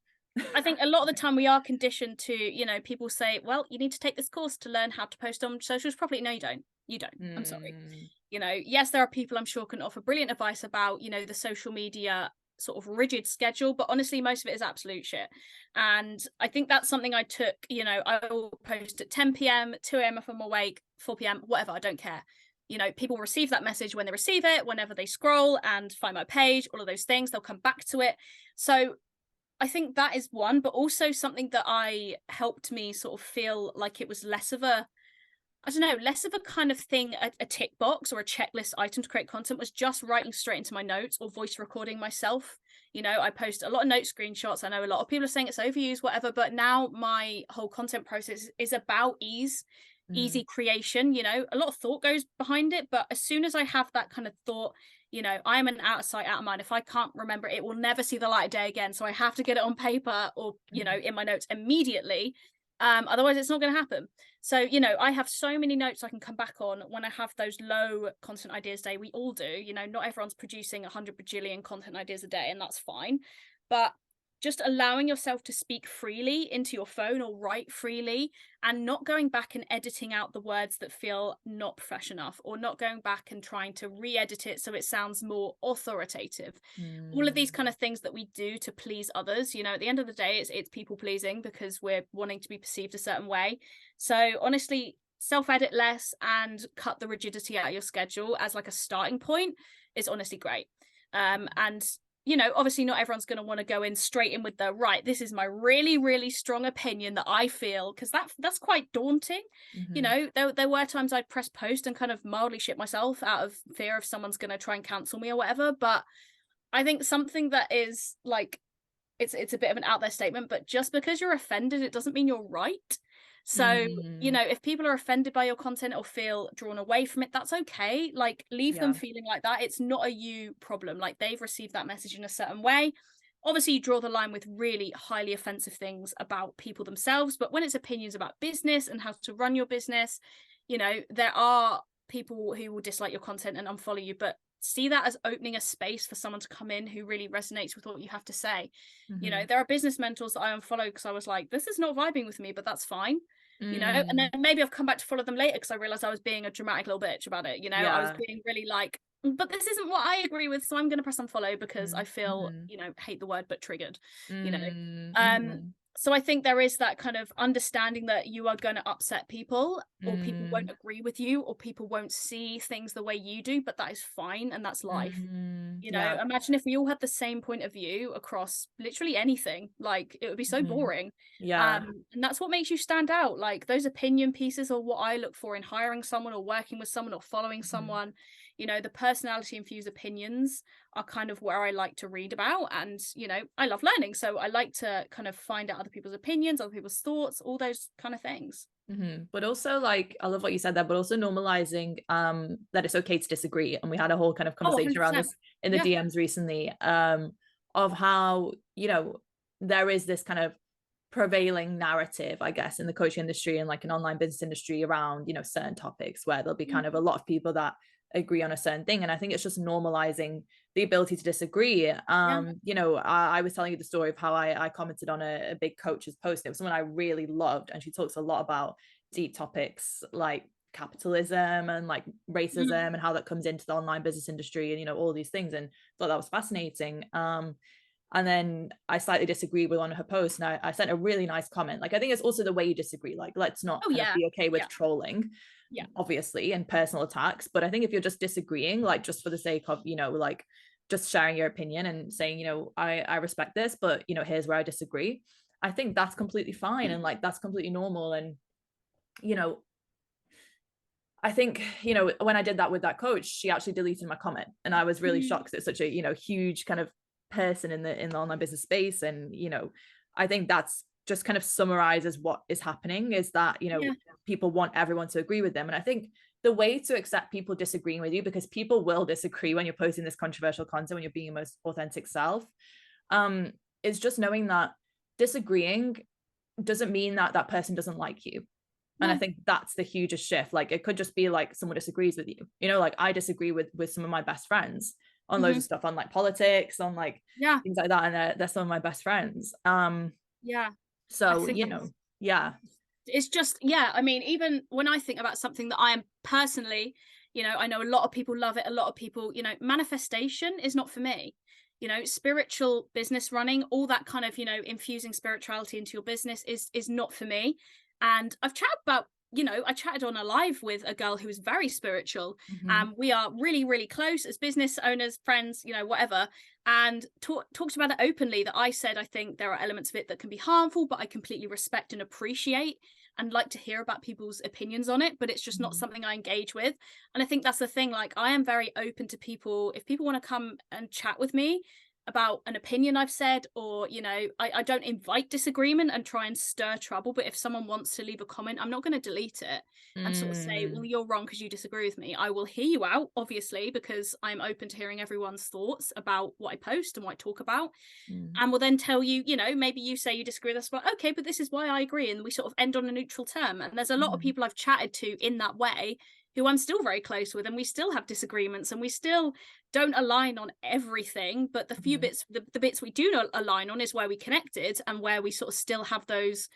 I think a lot of the time we are conditioned to, people say, well, you need to take this course to learn how to post on socials properly. No, you don't. I'm sorry. Yes, there are people I'm sure can offer brilliant advice about, the social media sort of rigid schedule, but honestly, most of it is absolute shit. And I think that's something I took, I will post at 10 p.m, 2 a.m. if I'm awake, 4 p.m, whatever, I don't care. People receive that message when they receive it, whenever they scroll and find my page, all of those things, they'll come back to it. So I think that is one, but also something that helped me sort of feel like it was less of a kind of thing, a tick box or a checklist item to create content, was just writing straight into my notes or voice recording myself. I post a lot of note screenshots. I know a lot of people are saying it's overused, whatever, but now my whole content process is about easy creation. A lot of thought goes behind it, but as soon as I have that kind of thought, I'm an out of sight, out of mind. If I can't remember it will never see the light of day again. So I have to get it on paper or, in my notes immediately. Otherwise it's not going to happen. So, I have so many notes I can come back on when I have those low content ideas day. We all do, not everyone's producing 100 bajillion content ideas a day, and that's fine. But just allowing yourself to speak freely into your phone or write freely, and not going back and editing out the words that feel not fresh enough, or not going back and trying to re-edit it so it sounds more authoritative. All of these kind of things that we do to please others, at the end of the day, it's people pleasing because we're wanting to be perceived a certain way. So honestly, self-edit less and cut the rigidity out of your schedule as like a starting point is honestly great. And obviously not everyone's going to want to go in straight in with the right, this is my really, really strong opinion that I feel, because that's quite daunting. There were times I'd press post and kind of mildly shit myself out of fear of someone's going to try and cancel me or whatever. But I think something that is like, it's a bit of an out there statement, but just because you're offended, it doesn't mean you're right. So, if people are offended by your content or feel drawn away from it, that's okay. Like, leave them feeling like that. It's not a you problem. Like, they've received that message in a certain way. Obviously, you draw the line with really highly offensive things about people themselves. But when it's opinions about business and how to run your business, there are people who will dislike your content and unfollow you. But see that as opening a space for someone to come in who really resonates with what you have to say. There are business mentors that I unfollow because I was like, this is not vibing with me, but that's fine. And then maybe I've come back to follow them later because I realized I was being a dramatic little bitch about it. I was being really like, but this isn't what I agree with, so I'm going to press unfollow because I feel, hate the word, but triggered, So I think there is that kind of understanding that you are going to upset people, or people won't agree with you, or people won't see things the way you do, but that is fine, and that's life. Imagine if we all had the same point of view across literally anything, like it would be so boring. And that's what makes you stand out. Like, those opinion pieces are what I look for in hiring someone or working with someone or following someone. The personality infused opinions are kind of where I like to read about, and I love learning, so I like to kind of find out other people's opinions, other people's thoughts, all those kind of things. But also, like, I love what you said there, but also normalizing that it's okay to disagree. And we had a whole kind of conversation around this in the DMs recently, of how there is this kind of prevailing narrative, I guess, in the coaching industry and like an online business industry around certain topics, where there'll be kind of a lot of people that agree on a certain thing. And I think it's just normalizing the ability to disagree. I was telling you the story of how I commented on a big coach's post. It was someone I really loved, and she talks a lot about deep topics like capitalism and like racism and how that comes into the online business industry, and all these things, and thought that was fascinating. And then I slightly disagreed with one of her posts, and I sent a really nice comment. Like, I think it's also the way you disagree. Like, let's not be okay with trolling. Yeah. obviously, and personal attacks. But I think if you're just disagreeing, like just for the sake of, like just sharing your opinion and saying, I respect this, but here's where I disagree, I think that's completely fine, and like that's completely normal. And I think, when I did that with that coach, she actually deleted my comment, and I was really shocked. It's such a, huge kind of person in the online business space. And, I think that's just kind of summarizes what is happening, is that, people want everyone to agree with them. And I think the way to accept people disagreeing with you, because people will disagree when you're posting this controversial content, when you're being your most authentic self, is just knowing that disagreeing doesn't mean that that person doesn't like you. And I think that's the hugest shift. Like, it could just be like someone disagrees with you, like I disagree with some of my best friends on loads of stuff, on like politics, on like things like that, and they're some of my best friends. So it's just, I mean, even when I think about something that I am personally, I know a lot of people love it, a lot of people, manifestation is not for me. Spiritual business running, all that kind of, infusing spirituality into your business is not for me. And I've chatted about, I chatted on a live with a girl who is very spiritual. We are really, really close as business owners, friends, whatever. And talked about it openly, that I said, I think there are elements of it that can be harmful, but I completely respect and appreciate and like to hear about people's opinions on it, but it's just not something I engage with. And I think that's the thing. Like, I am very open to people. If people want to come and chat with me about an opinion I've said, or I don't invite disagreement and try and stir trouble, but if someone wants to leave a comment, I'm not going to delete it and sort of say, well, you're wrong because you disagree with me. I will hear you out, obviously, because I'm open to hearing everyone's thoughts about what I post and what I talk about, and will then tell you, maybe you say you disagree with us, but okay, but this is why I agree, and we sort of end on a neutral term. And there's a lot of people I've chatted to in that way who I'm still very close with, and we still have disagreements, and we still don't align on everything, but the few bits, the bits we do not align on is where we connected, and where we sort of still have those,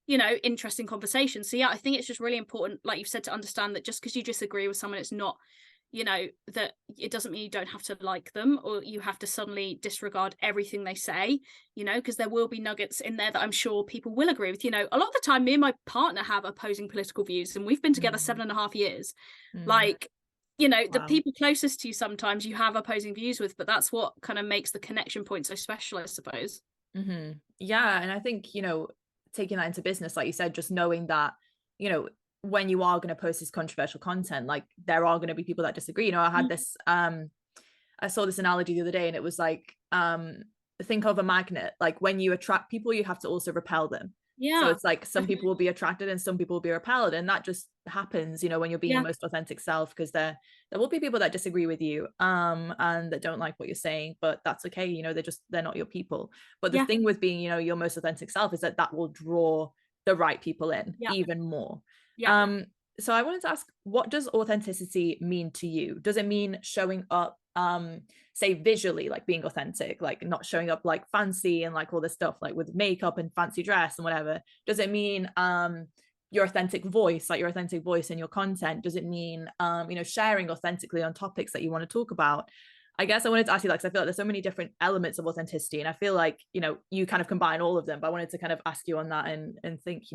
interesting conversations. So I think it's just really important, like you've said, to understand that just because you disagree with someone, it's not, that it doesn't mean you don't have to like them, or you have to suddenly disregard everything they say, because there will be nuggets in there that I'm sure people will agree with. A lot of the time, me and my partner have opposing political views, and we've been together 7.5 years. Like, the people closest to you, sometimes you have opposing views with, but that's what kind of makes the connection point so special, I suppose. Yeah. And I think, taking that into business, like you said, just knowing that, when you are going to post this controversial content, like there are going to be people that disagree. I had this, I saw this analogy the other day, and it was like, think of a magnet. Like, when you attract people, you have to also repel them. So it's like some people will be attracted and some people will be repelled, and that just happens, when you're being your most authentic self, because there will be people that disagree with you, and that don't like what you're saying, but that's okay. They're not your people. But the thing with being, your most authentic self is that will draw the right people in even more. So I wanted to ask, what does authenticity mean to you? Does it mean showing up, say visually, like being authentic, like not showing up like fancy and like all this stuff, like with makeup and fancy dress and whatever? Does it mean your authentic voice, like your authentic voice in your content? Does it mean sharing authentically on topics that you want to talk about? I guess I wanted to ask you, like, 'cause I feel like there's so many different elements of authenticity, and I feel like you kind of combine all of them, but I wanted to kind of ask you on that and think,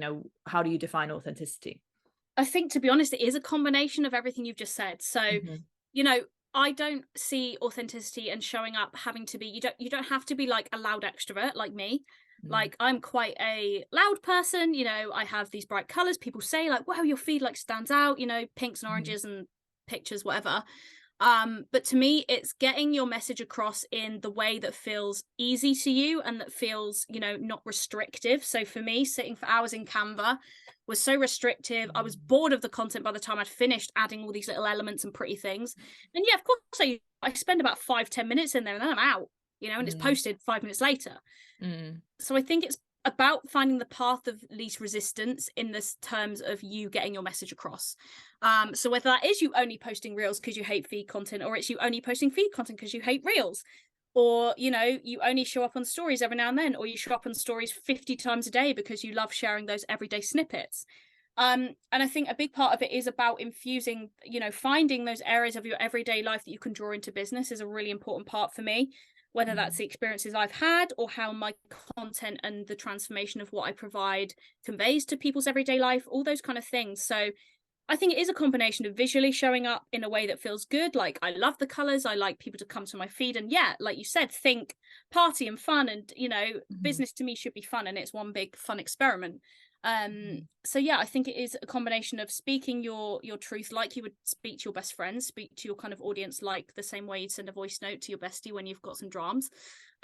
how do you define authenticity? I think, to be honest, it is a combination of everything you've just said. So, I don't see authenticity and showing up having to be, you don't have to be like a loud extrovert like me. Like, I'm quite a loud person, I have these bright colors. People say like, wow, your feed like stands out, pinks and oranges and pictures, whatever. But to me, it's getting your message across in the way that feels easy to you and that feels, not restrictive. So for me, sitting for hours in Canva was so restrictive. I was bored of the content by the time I'd finished adding all these little elements and pretty things. And of course, I spend about 5-10 minutes in there, and then I'm out, and it's posted 5 minutes later. So I think it's about finding the path of least resistance in this terms of you getting your message across. So whether that is you only posting reels because you hate feed content, or it's you only posting feed content because you hate reels, or you only show up on stories every now and then, or you show up on stories 50 times a day because you love sharing those everyday snippets. And I think a big part of it is about infusing, finding those areas of your everyday life that you can draw into business is a really important part for me, whether that's the experiences I've had or how my content and the transformation of what I provide conveys to people's everyday life, all those kind of things. So I think it is a combination of visually showing up in a way that feels good. Like, I love the colors. I like people to come to my feed. And yeah, like you said, think party and fun. And, you know, business to me should be fun. And it's one big fun experiment. So yeah, I think it is a combination of speaking your truth like you would speak to your best friend, speak to your kind of audience like the same way you'd send a voice note to your bestie when you've got some dramas.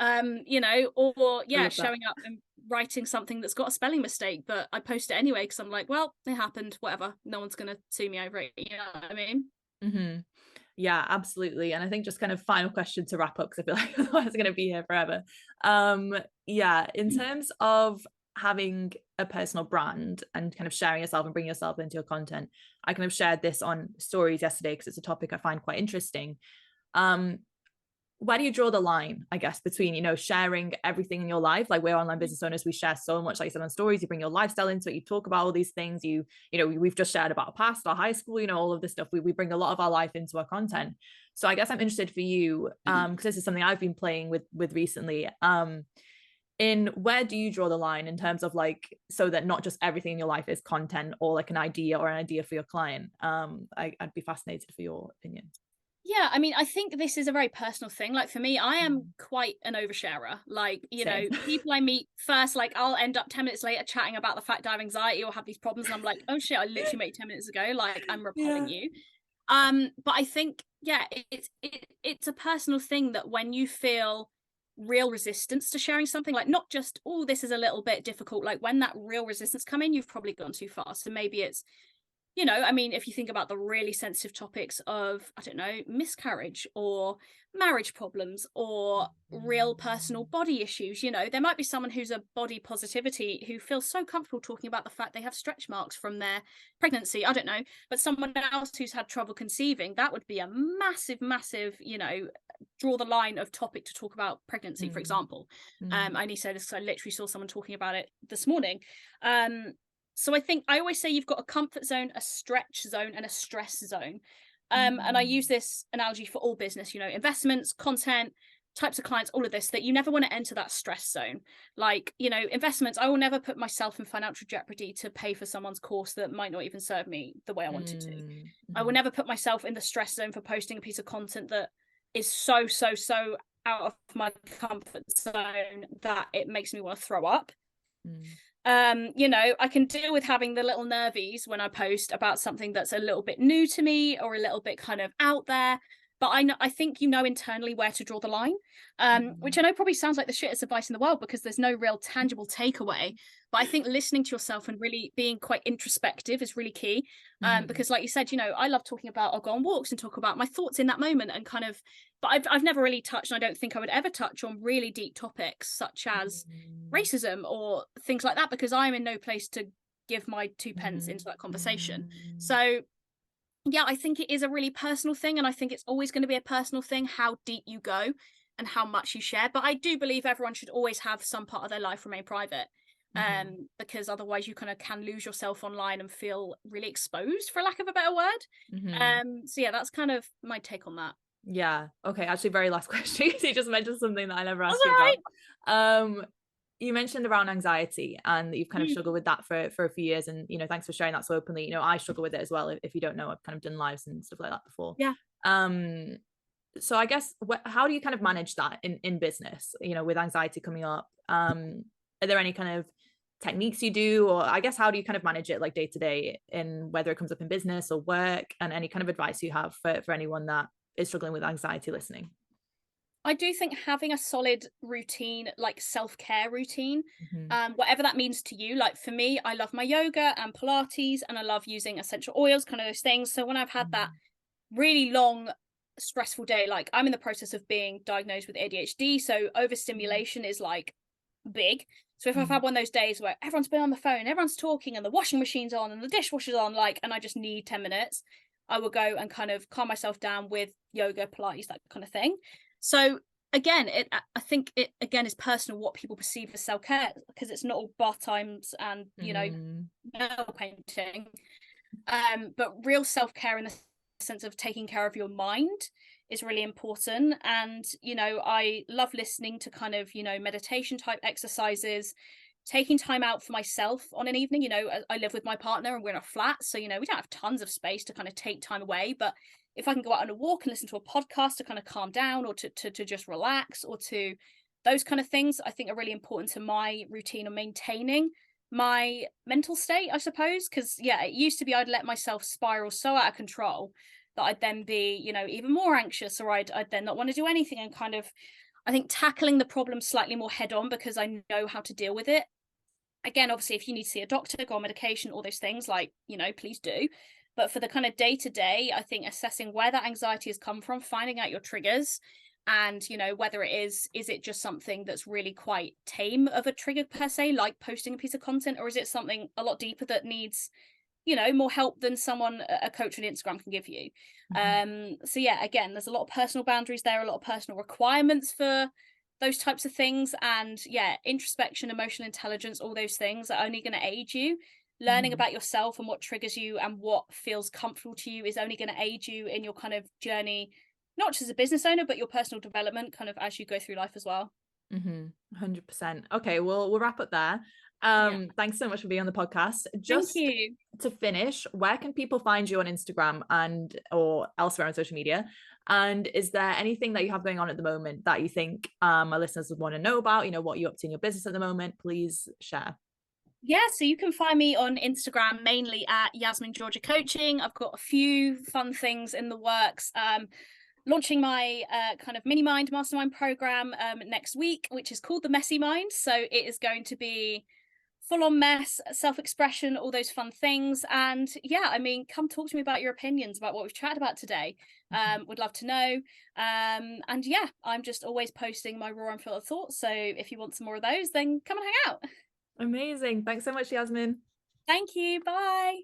You know, or yeah, showing up and writing something that's got a spelling mistake, but I post it anyway because I'm like, well, it happened, whatever, no one's gonna sue me over it, you know what I mean? Yeah, absolutely. And I think just kind of final question to wrap up, because I feel like otherwise I'm going to be here forever. Yeah, in terms of having a personal brand and kind of sharing yourself and bringing yourself into your content, I kind of shared this on stories yesterday because it's a topic I find quite interesting. Where do you draw the line, I guess, between, you know, sharing everything in your life? Like, we're online business owners, we share so much, like you said, on stories, you bring your lifestyle into it, you talk about all these things, you know, we've just shared about our past, our high school, you know, all of this stuff. We bring a lot of our life into our content. So I guess I'm interested for you, because this is something I've been playing with recently, in where do you draw the line in terms of like, so that not just everything in your life is content or like an idea for your client? I'd be fascinated for your opinion. Yeah, I mean, I think this is a very personal thing. Like, for me, I am quite an oversharer. Like, you know, people I meet first, like, I'll end up 10 minutes later chatting about the fact I have anxiety or have these problems, and I'm like, oh shit, I literally met you 10 minutes ago. Like, I'm repelling you. But I think, yeah, it's a personal thing that when you feel real resistance to sharing something, like, not just, oh, this is a little bit difficult, like when that real resistance come in, you've probably gone too far. So maybe it's, you know, I mean, if you think about the really sensitive topics of, I don't know, miscarriage or marriage problems or real personal body issues, you know, there might be someone who's a body positivity who feels so comfortable talking about the fact they have stretch marks from their pregnancy, I don't know, but someone else who's had trouble conceiving, that would be a massive, you know, draw the line of topic to talk about pregnancy, for example. I only say this because I literally saw someone talking about it this morning. So I think I always say you've got a comfort zone, a stretch zone, and a stress zone. And I use this analogy for all business, you know, investments, content, types of clients, all of this, that you never want to enter that stress zone. Like, you know, investments, I will never put myself in financial jeopardy to pay for someone's course that might not even serve me the way I wanted to. I will never put myself in the stress zone for posting a piece of content that is so out of my comfort zone that it makes me want to throw up. You know, I can deal with having the little nervies when I post about something that's a little bit new to me or a little bit kind of out there, but I think you know internally where to draw the line, which I know probably sounds like the shittest advice in the world because there's no real tangible takeaway, but I think listening to yourself and really being quite introspective is really key, because like you said, you know, I love talking about, I'll go on walks and talk about my thoughts in that moment and kind of, but I've never really touched, and I don't think I would ever touch on really deep topics such as racism or things like that, because I'm in no place to give my 2 pence into that conversation. So yeah, I think it is a really personal thing, and I think it's always going to be a personal thing how deep you go and how much you share. But I do believe everyone should always have some part of their life remain private, because otherwise you kind of can lose yourself online and feel really exposed, for lack of a better word. So yeah, that's kind of my take on that. Yeah. Okay. Actually, very last question. You just mentioned something that I never asked you about. You mentioned around anxiety and that you've kind of struggled with that for a few years, and you know, thanks for sharing that so openly. You know, I struggle with it as well. If you don't know, I've kind of done lives and stuff like that before. Yeah. So I guess how do you kind of manage that in business, you know, with anxiety coming up? Are there any kind of techniques you do, or I guess how do you kind of manage it like day to day, in whether it comes up in business or work, and any kind of advice you have for anyone that is struggling with anxiety listening? I do think having a solid routine, like self-care routine, whatever that means to you. Like for me, I love my yoga and Pilates, and I love using essential oils, kind of those things. So when I've had that really long, stressful day, like I'm in the process of being diagnosed with ADHD, so overstimulation is like big. So if I've had one of those days where everyone's been on the phone, everyone's talking, and the washing machine's on and the dishwasher's on, like, and I just need 10 minutes, I will go and kind of calm myself down with yoga, Pilates, that kind of thing. So again, I think it again is personal what people perceive as self-care, because it's not all bath times and, you know, nail painting, but real self-care in the sense of taking care of your mind is really important. And, you know, I love listening to kind of, you know, meditation type exercises taking time out for myself on an evening. You know, I live with my partner and we're in a flat, so, you know, we don't have tons of space to kind of take time away, but if I can go out on a walk and listen to a podcast to kind of calm down, or to just relax, or to those kind of things, I think are really important to my routine of maintaining my mental state, I suppose. Because yeah, it used to be I'd let myself spiral so out of control that I'd then be, you know, even more anxious, or I'd then not want to do anything, and kind of, I think, tackling the problem slightly more head on because I know how to deal with it. Again, obviously, if you need to see a doctor, go on medication, all those things, like, you know, please do. But for the kind of day to day, I think assessing where that anxiety has come from, finding out your triggers, and, you know, whether it is it just something that's really quite tame of a trigger per se, like posting a piece of content, or is it something a lot deeper that needs, you know, more help than someone, a coach on Instagram, can give you. So yeah, again, there's a lot of personal boundaries there, a lot of personal requirements for those types of things. And yeah, introspection, emotional intelligence, all those things are only going to aid you. Learning about yourself and what triggers you and what feels comfortable to you is only going to aid you in your kind of journey, not just as a business owner, but your personal development kind of as you go through life as well. 100%. Okay, well, we'll wrap up there. Thanks so much for being on the podcast. Just Thank you. To finish, where can people find you on Instagram and or elsewhere on social media? And is there anything that you have going on at the moment that you think our listeners would want to know about? You know, what you're up to in your business at the moment? Please share. Yeah, so you can find me on Instagram mainly at Yasmin Georgia Coaching. I've got a few fun things in the works. Launching my kind of mini mind mastermind program next week, which is called the Messy Mind. So it is going to be full on mess, self-expression, all those fun things. And yeah, I mean, come talk to me about your opinions about what we've chatted about today. Would love to know. And yeah, I'm just always posting my raw and unfiltered thoughts. So if you want some more of those, then come and hang out. Amazing. Thanks so much, Yasmin. Thank you. Bye.